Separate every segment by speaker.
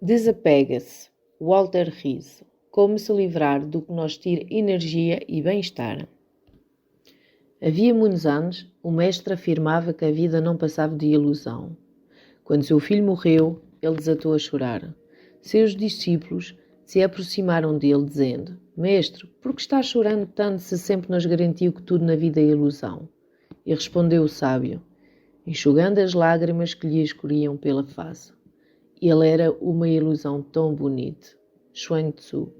Speaker 1: Desapega-se. Walter Rizzo. Como se livrar do que nos tira energia e bem-estar. Havia muitos anos, o mestre afirmava que a vida não passava de ilusão. Quando seu filho morreu, ele desatou a chorar. Seus discípulos se aproximaram dele, dizendo: Mestre, por que está chorando tanto se sempre nos garantiu que tudo na vida é ilusão? E respondeu o sábio, enxugando as lágrimas que lhe escorriam pela face. Ele era uma ilusão tão bonita. Chuang Tzu.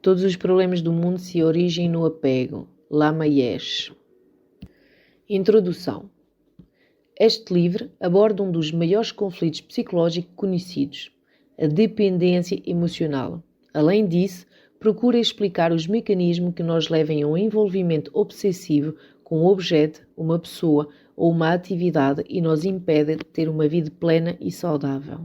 Speaker 1: Todos os problemas do mundo se origem no apego. Lama Yeshe. Introdução. Este livro aborda um dos maiores conflitos psicológicos conhecidos, a dependência emocional. Além disso, procura explicar os mecanismos que nos levam a um envolvimento obsessivo com um objeto, uma pessoa ou uma atividade e nos impede de ter uma vida plena e saudável.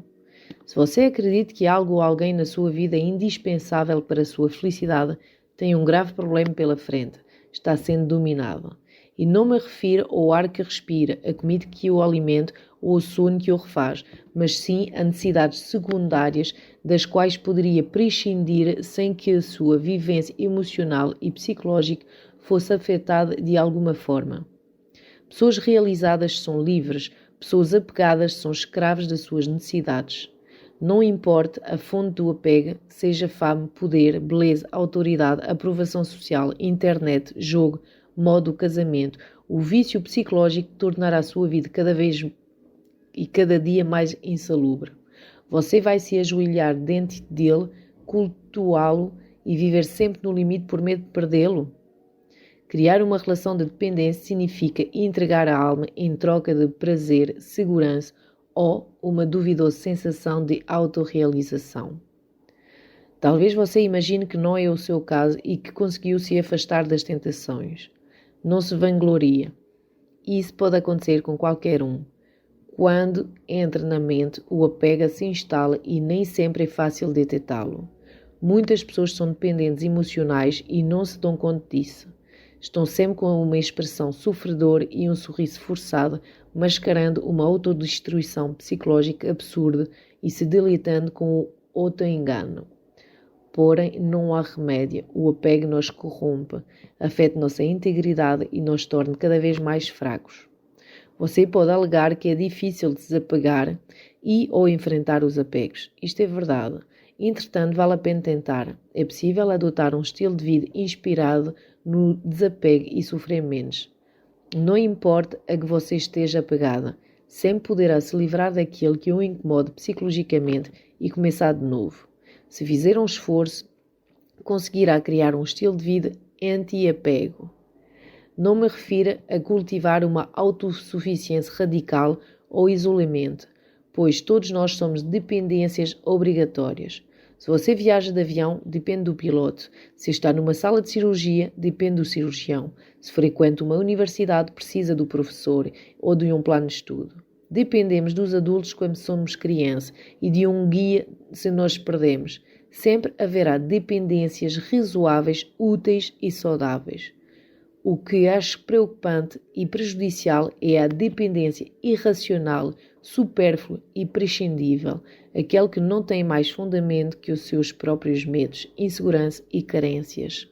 Speaker 1: Se você acredita que algo ou alguém na sua vida é indispensável para a sua felicidade, tem um grave problema pela frente. Está sendo dominado. E não me refiro ao ar que respira, a comida que o alimenta ou ao sono que o refaz, mas sim a necessidades secundárias das quais poderia prescindir sem que a sua vivência emocional e psicológica fosse afetada de alguma forma. Pessoas realizadas são livres, pessoas apegadas são escravas das suas necessidades. Não importa a fonte do apego, seja fama, poder, beleza, autoridade, aprovação social, internet, jogo, modo casamento, o vício psicológico tornará a sua vida cada vez e cada dia mais insalubre. Você vai se ajoelhar diante dele, cultuá-lo e viver sempre no limite por medo de perdê-lo? Criar uma relação de dependência significa entregar a alma em troca de prazer, segurança ou uma duvidosa sensação de autorrealização. Talvez você imagine que não é o seu caso e que conseguiu se afastar das tentações. Não se vangloria. Isso pode acontecer com qualquer um. Quando entra na mente, o apego se instala e nem sempre é fácil detectá-lo. Muitas pessoas são dependentes emocionais e não se dão conta disso. Estão sempre com uma expressão sofredora e um sorriso forçado, mascarando uma autodestruição psicológica absurda e se deleitando com o auto-engano. Porém, não há remédio. O apego nos corrompe, afeta nossa integridade e nos torna cada vez mais fracos. Você pode alegar que é difícil desapegar e ou enfrentar os apegos. Isto é verdade. Entretanto, vale a pena tentar. É possível adotar um estilo de vida inspirado no desapego e sofrer menos. Não importa a que você esteja apegada, sempre poderá se livrar daquilo que o incomode psicologicamente e começar de novo. Se fizer um esforço, conseguirá criar um estilo de vida anti-apego. Não me refiro a cultivar uma autossuficiência radical ou isolamento, pois todos nós somos dependências obrigatórias. Se você viaja de avião, depende do piloto. Se está numa sala de cirurgia, depende do cirurgião. Se frequenta uma universidade, precisa do professor ou de um plano de estudo. Dependemos dos adultos quando somos crianças e de um guia se nos perdemos. Sempre haverá dependências razoáveis, úteis e saudáveis. O que acho preocupante e prejudicial é a dependência irracional, supérflua e prescindível, aquele que não tem mais fundamento que os seus próprios medos, insegurança e carências.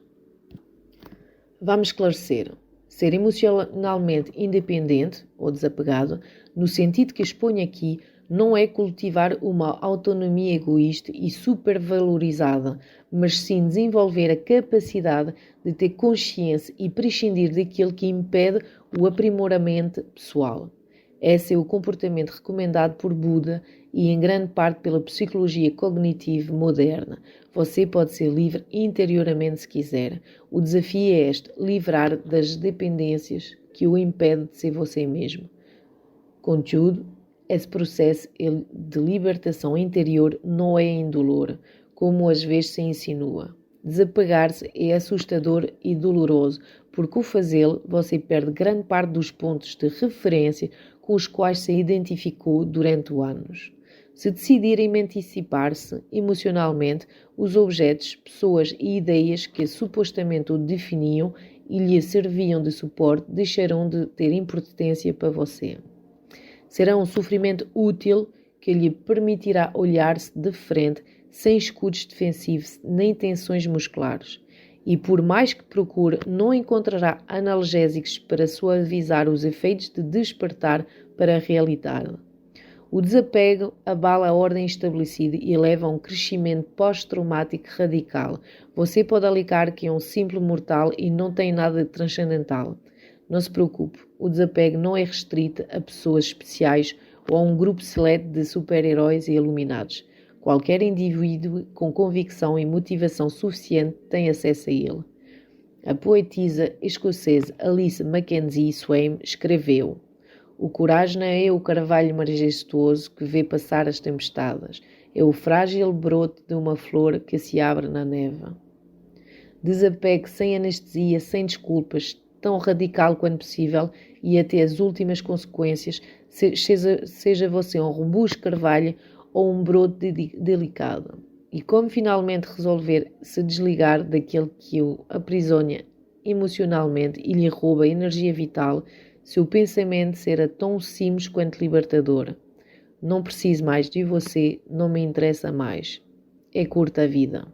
Speaker 1: Vamos esclarecer. Ser emocionalmente independente ou desapegado, no sentido que exponho aqui, não é cultivar uma autonomia egoísta e supervalorizada, mas sim desenvolver a capacidade de ter consciência e prescindir daquilo que impede o aprimoramento pessoal. Esse é o comportamento recomendado por Buda e em grande parte pela psicologia cognitiva moderna. Você pode ser livre interiormente se quiser. O desafio é este, livrar das dependências que o impedem de ser você mesmo. Contudo, esse processo de libertação interior não é indolor, como às vezes se insinua. Desapegar-se é assustador e doloroso, porque ao fazê-lo você perde grande parte dos pontos de referência com os quais se identificou durante os anos. Se decidir emancipar-se emocionalmente, os objetos, pessoas e ideias que supostamente o definiam e lhe serviam de suporte deixarão de ter importância para você. Será um sofrimento útil que lhe permitirá olhar-se de frente sem escudos defensivos nem tensões musculares. E por mais que procure, não encontrará analgésicos para suavizar os efeitos de despertar para a realidade. O desapego abala a ordem estabelecida e leva a um crescimento pós-traumático radical. Você pode alegar que é um simples mortal e não tem nada de transcendental. Não se preocupe, o desapego não é restrito a pessoas especiais ou a um grupo seleto de super-heróis e iluminados. Qualquer indivíduo com convicção e motivação suficiente tem acesso a ele. A poetisa escocesa Alice Mackenzie Swain escreveu: "O coragem não é o carvalho majestuoso que vê passar as tempestades, é o frágil broto de uma flor que se abre na neve." Desapegue sem anestesia, sem desculpas, tão radical quanto possível e até as últimas consequências, seja você um robusto carvalho ou um broto delicado. E como finalmente resolver se desligar daquele que o aprisiona emocionalmente e lhe rouba a energia vital, se o pensamento será tão simples quanto libertador? Não preciso mais de você, não me interessa mais. É curta a vida.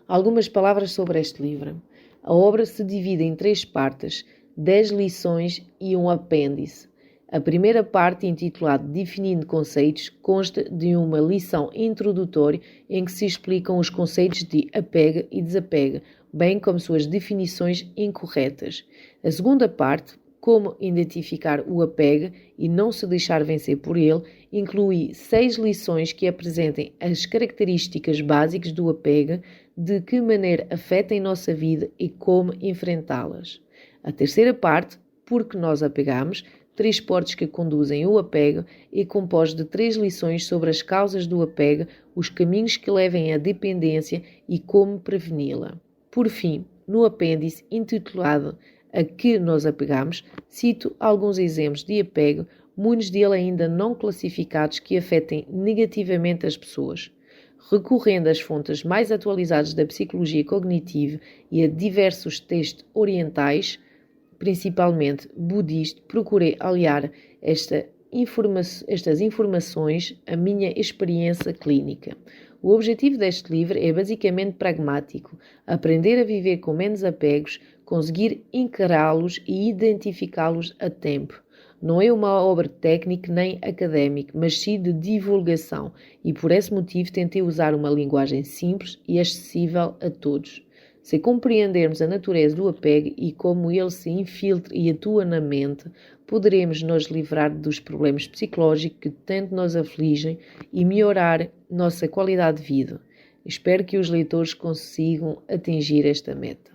Speaker 1: Algumas palavras sobre este livro. A obra se divide em 3 partes, 10 lições e um apêndice. A primeira parte, intitulada Definindo Conceitos, consta de uma lição introdutória em que se explicam os conceitos de apego e desapego, bem como suas definições incorretas. A segunda parte, como identificar o apego e não se deixar vencer por ele, inclui 6 lições que apresentem as características básicas do apego, de que maneira afetam a nossa vida e como enfrentá-las. A terceira parte, Porque nós apegamos, 3 portas que conduzem ao apego, é composto de 3 lições sobre as causas do apego, os caminhos que levam à dependência e como preveni-la. Por fim, no apêndice intitulado A que nós apegamos, cito alguns exemplos de apego, muitos deles ainda não classificados, que afetem negativamente as pessoas. Recorrendo às fontes mais atualizadas da psicologia cognitiva e a diversos textos orientais, principalmente budistas, procurei aliar estas informações à minha experiência clínica. O objetivo deste livro é basicamente pragmático: aprender a viver com menos apegos, conseguir encará-los e identificá-los a tempo. Não é uma obra técnica nem académica, mas sim de divulgação, e por esse motivo tentei usar uma linguagem simples e acessível a todos. Se compreendermos a natureza do apego e como ele se infiltra e atua na mente, poderemos nos livrar dos problemas psicológicos que tanto nos afligem e melhorar nossa qualidade de vida. Espero que os leitores consigam atingir esta meta.